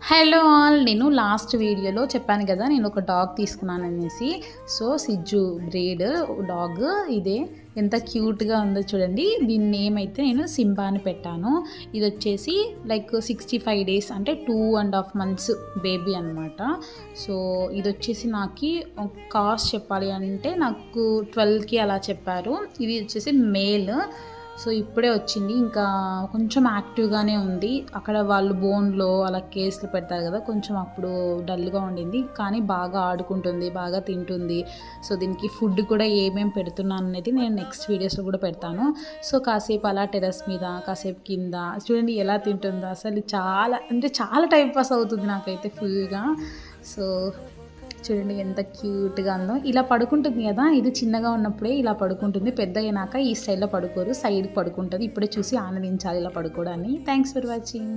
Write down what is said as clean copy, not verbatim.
Hello all, నేను last వీడియోలో చెప్పాను కదా నేను ఒక డాగ్ తీసుకున్నాననేసి. సో సిజ్జు బ్రీడ్ డాగ్ ఇదే. ఎంత క్యూట్గా ఉందో చూడండి. దీని నేమ్ అయితే నేను సింబా అని పెట్టాను. ఇది వచ్చేసి లైక్ 65 days అంటే 2.5 months బేబీ అనమాట. సో ఇది వచ్చేసి నాకు కాస్ట్ చెప్పాలి అంటే నాకు 12కి అలా చెప్పారు. ఇది వచ్చేసి మేల్. సో ఇప్పుడే వచ్చింది, ఇంకా కొంచెం యాక్టివ్గానే ఉంది. అక్కడ వాళ్ళు బోన్లో అలా కేసులు పెడతారు కదా, కొంచెం అప్పుడు డల్గా ఉండింది, కానీ బాగా ఆడుకుంటుంది, బాగా తింటుంది. సో దీనికి ఫుడ్ కూడా ఏమేమి పెడుతున్నాను అనేది నేను నెక్స్ట్ వీడియోస్లో కూడా పెడతాను. సో కాసేపు అలా టెర్రస్ మీద, కాసేపు కింద చూడండి ఎలా తింటుందో. అసలు చాలా టైం పాస్ అవుతుంది నాకైతే ఫుల్గా. సో చూడండి ఎంత క్యూట్గా ఉందో. ఇలా పడుకుంటుంది కదా, ఇది చిన్నగా ఉన్నప్పుడే ఇలా పడుకుంటుంది, పెద్ద అయినాక ఈ స్టైల్లో పడుకోరు, సైడ్కి పడుకుంటుంది. ఇప్పుడే చూసి ఆనందించాలి ఇలా పడుకోవడాన్ని. Thanks for watching.